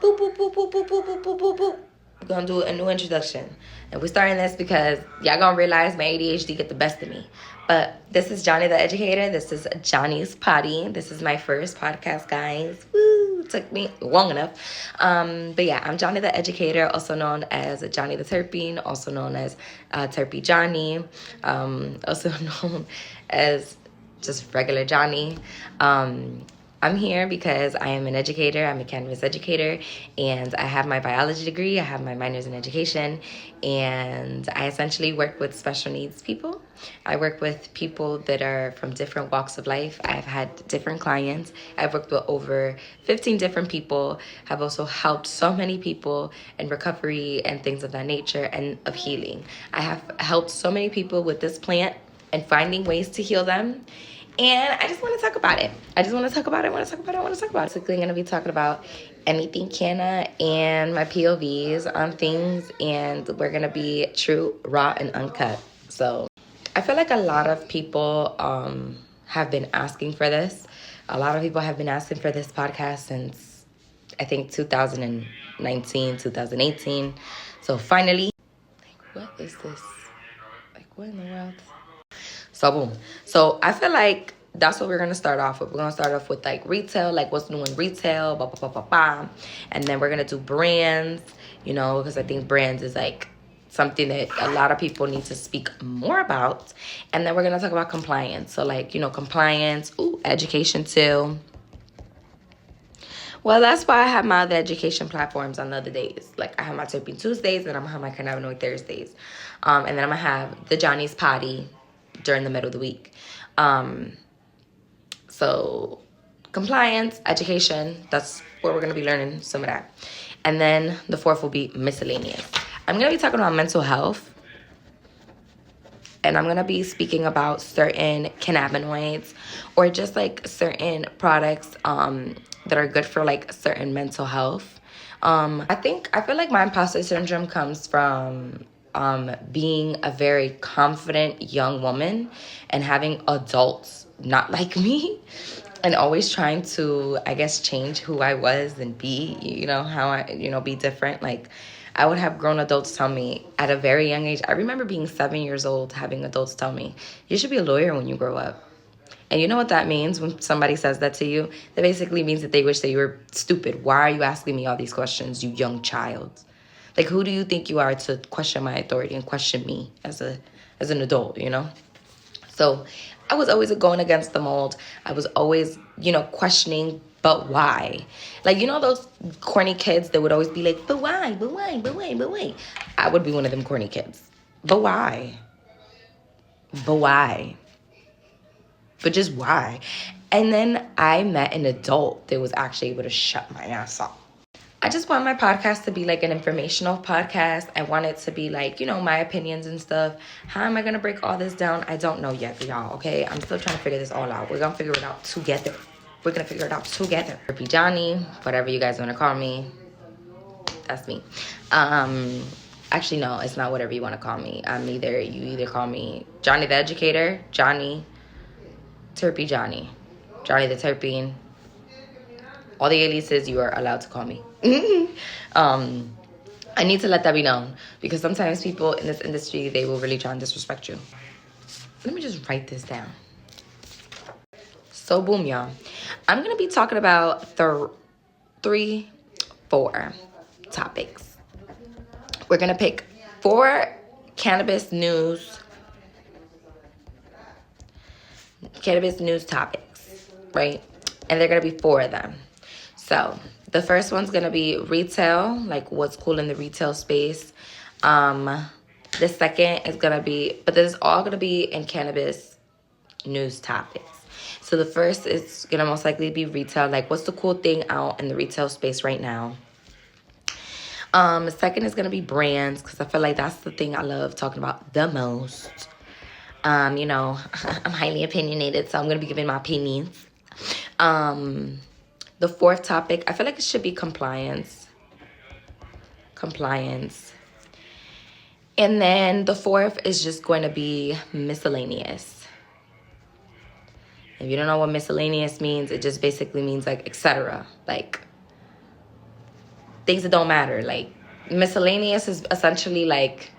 Boop, boop, boop, boop, boop, boop, boop, boop, boop, boop. We're gonna do a new introduction. And we're starting this because y'all gonna realize my ADHD get the best of me. But this is Johnny the Educator. This is Johnny's Poddy. This is my first podcast, guys. Woo! Took me long enough. But yeah, I'm Johnny the Educator, also known as Johnny the Terpene, also known as Terpy Johnny, also known as just regular Johnny. I'm here because I am an educator. I'm a cannabis educator, and I have my biology degree. I have my minors in education, and I essentially work with special needs people. I work with people that are from different walks of life. I've had different clients. I've worked with over 15 different people. I've also helped so many people in recovery and things of that nature and of healing. I have helped so many people with this plant and finding ways to heal them. And I just want to talk about it. Basically, I'm going to be talking about anything canna and my POVs on things. And we're going to be true, raw, and uncut. So I feel like a lot of people have been asking for this. A lot of people have been asking for this podcast since, I think, 2019, 2018. So finally, what is this? What in the world? So boom. So I feel like that's what we're gonna start off with. We're gonna start off with like retail, like what's new in retail, blah blah blah blah blah. And then we're gonna do brands, because I think brands is like something that a lot of people need to speak more about. And then we're gonna talk about compliance. So like, compliance, education too. Well, that's why I have my other education platforms on the other days. Like I have my Terpene Tuesdays, and I'm gonna have my cannabinoid Thursdays. And then I'm gonna have the Johnny's Poddy during the middle of the week. So compliance, education, that's where we're going to be learning some of that. And then the fourth will be miscellaneous. I'm going to be talking about mental health. And I'm going to be speaking about certain cannabinoids or just like certain products that are good for like certain mental health. I feel like my imposter syndrome comes from being a very confident young woman and having adults not like me and always trying to, I guess, change who I was and be, how I, be different. Like I would have grown adults tell me at a very young age. I remember being 7 years old, having adults tell me, you should be a lawyer when you grow up. And you know what that means when somebody says that to you? That basically means that they wish that you were stupid. Why are you asking me all these questions, you young child? Like, who do you think you are to question my authority and question me as an adult, So I was always going against the mold. I was always, questioning, but why? Like, those corny kids that would always be like, but why, but why, but why, but why? I would be one of them corny kids. But why? But why? But just why? And then I met an adult that was actually able to shut my ass up. I just want my podcast to be like an informational podcast. I want it to be like, my opinions and stuff. How am I going to break all this down? I don't know yet, y'all, okay? I'm still trying to figure this all out. We're going to figure it out together. Terpy Johnny, whatever you guys want to call me. That's me. Actually, no, it's not whatever you want to call me. You either call me Johnny the Educator, Johnny, Terpy Johnny, Johnny the Terpene. All the aliases you are allowed to call me. I need to let that be known because sometimes people in this industry, they will really try and disrespect you. Let me just write this down. So boom, y'all. I'm going to be talking about 4 topics. We're going to pick 4 cannabis news topics, right? And they're going to be 4 of them. So the first one's going to be retail, like what's cool in the retail space. The second is going to be, but this is all going to be in cannabis news topics. So the first is going to most likely be retail, like what's the cool thing out in the retail space right now. The second is going to be brands, because I feel like that's the thing I love talking about the most. I'm highly opinionated, so I'm going to be giving my opinions. The fourth topic, I feel like it should be compliance. And then the fourth is just going to be miscellaneous. If you don't know what miscellaneous means, it just basically means like etc. Like things that don't matter. Like, miscellaneous is essentially like,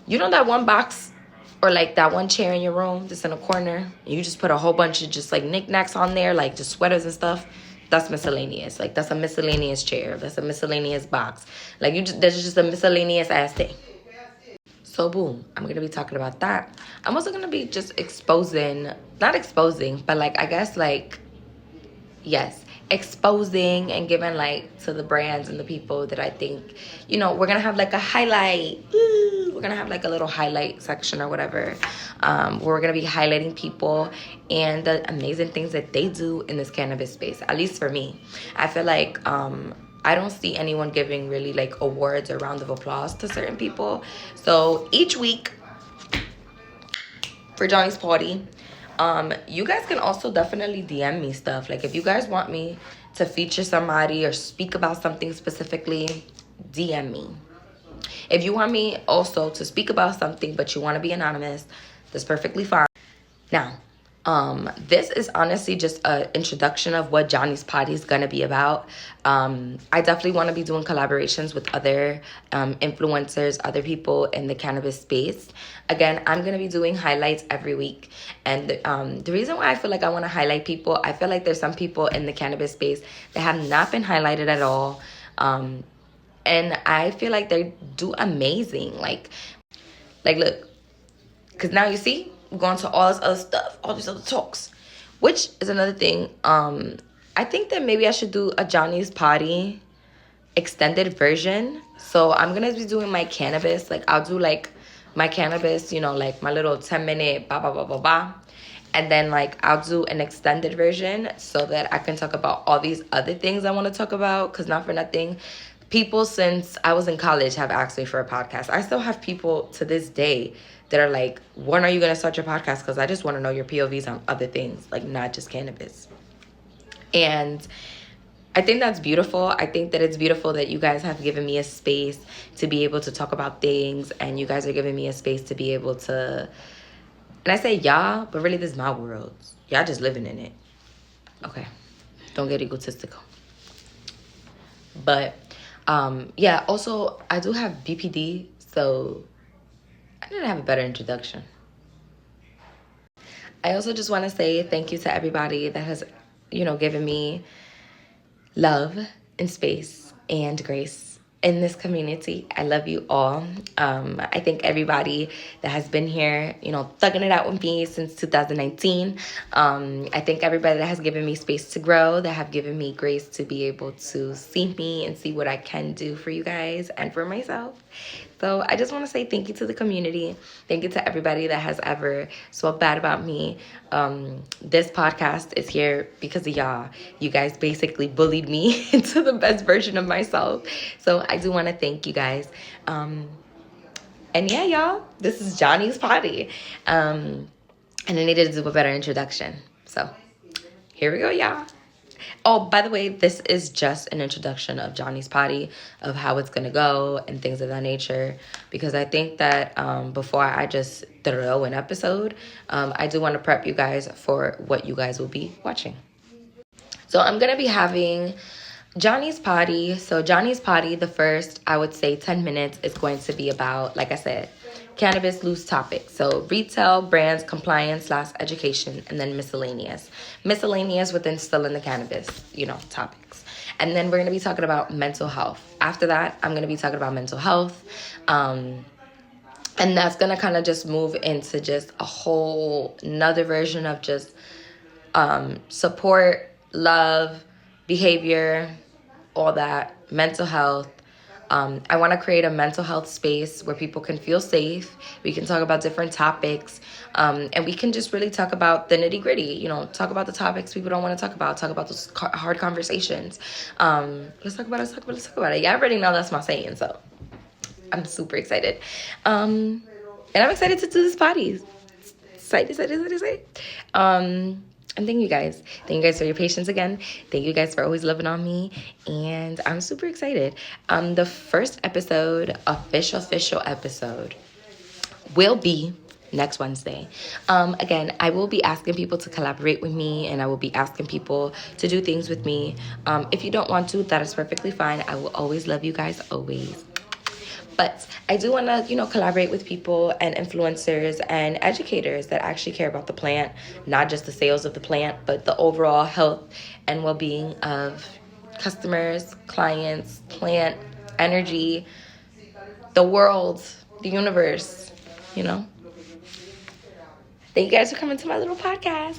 you know that one box or like that one chair in your room that's in a corner, and you just put a whole bunch of just like knickknacks on there, like just sweaters and stuff. That's miscellaneous. Like, that's a miscellaneous chair. That's a miscellaneous box. Like, there's just a miscellaneous ass thing. So boom, I'm gonna be talking about that. I'm also gonna be just not exposing, but like, I guess like, yes, exposing and giving like to the brands and the people that I think, we're gonna have like a highlight. We're gonna have like a little highlight section or whatever, where we're gonna be highlighting people and the amazing things that they do in this cannabis space. At least for me, I feel like I don't see anyone giving really like awards or round of applause to certain people. So each week for Jani's Poddy, you guys can also definitely DM me stuff. Like, if you guys want me to feature somebody or speak about something specifically, DM me. If you want me also to speak about something but you want to be anonymous, that's perfectly fine. Now, this is honestly just an introduction of what Jani's Poddy is gonna be about. I definitely want to be doing collaborations with other influencers, other people in the cannabis space. Again, I'm gonna be doing highlights every week, and the reason why I feel like I want to highlight people, I feel like there's some people in the cannabis space that have not been highlighted at all, and I feel like they do amazing. Like look. Because now you see, we're going to all this other stuff, all these other talks. Which is another thing. I think that maybe I should do a Jani's Poddy extended version. So I'm going to be doing my cannabis. Like, I'll do, like, my cannabis, like, my little 10-minute ba ba ba ba ba. And then, like, I'll do an extended version so that I can talk about all these other things I want to talk about. Because not for nothing, people since I was in college have asked me for a podcast. I still have people to this day that are like, when are you going to start your podcast? Because I just want to know your POVs on other things, like not just cannabis. And I think that's beautiful. I think that it's beautiful that you guys have given me a space to be able to talk about things. And you guys are giving me a space to be able to, and I say y'all, but really this is my world. Y'all just living in it. Okay. Don't get egotistical. But yeah, also I do have BPD, so I didn't have a better introduction. I also just want to say thank you to everybody that has, given me love and space and grace in this community. I love you all. I thank everybody that has been here, thugging it out with me since 2019. I thank everybody that has given me space to grow, that have given me grace to be able to see me and see what I can do for you guys and for myself. So I just want to say thank you to the community. Thank you to everybody that has ever spoke bad about me. This podcast is here because of y'all. You guys basically bullied me into the best version of myself. So I do want to thank you guys. And yeah, y'all, this is Jani's Poddy. And I needed to do a better introduction. So here we go, y'all. Oh, by the way, this is just an introduction of Jani's Poddy, of how it's going to go and things of that nature. Because I think that before I just throw an episode, I do want to prep you guys for what you guys will be watching. So I'm going to be having Jani's Poddy. So Jani's Poddy, the first, I would say 10 minutes is going to be about, like I said, cannabis loose topics. So retail, brands, compliance, /education, and then miscellaneous. Miscellaneous within still in the cannabis, topics. And then we're going to be talking about mental health. After that, I'm going to be talking about mental health. And that's going to kind of just move into just a whole another version of just support, love, behavior, all that, mental health. I want to create a mental health space where people can feel safe. We can talk about different topics. And we can just really talk about the nitty gritty, talk about the topics people don't want to talk about those hard conversations. Let's talk about it. Yeah, I already know that's my saying, so I'm super excited. And I'm excited to do this Poddy. Excited. And thank you guys. Thank you guys for your patience again. Thank you guys for always loving on me. And I'm super excited. The first episode, official episode, will be next Wednesday. Again, I will be asking people to collaborate with me, and I will be asking people to do things with me. If you don't want to, that is perfectly fine. I will always love you guys, always. But I do want to, collaborate with people and influencers and educators that actually care about the plant, not just the sales of the plant, but the overall health and well-being of customers, clients, plant, energy, the world, the universe, Thank you guys for coming to my little podcast.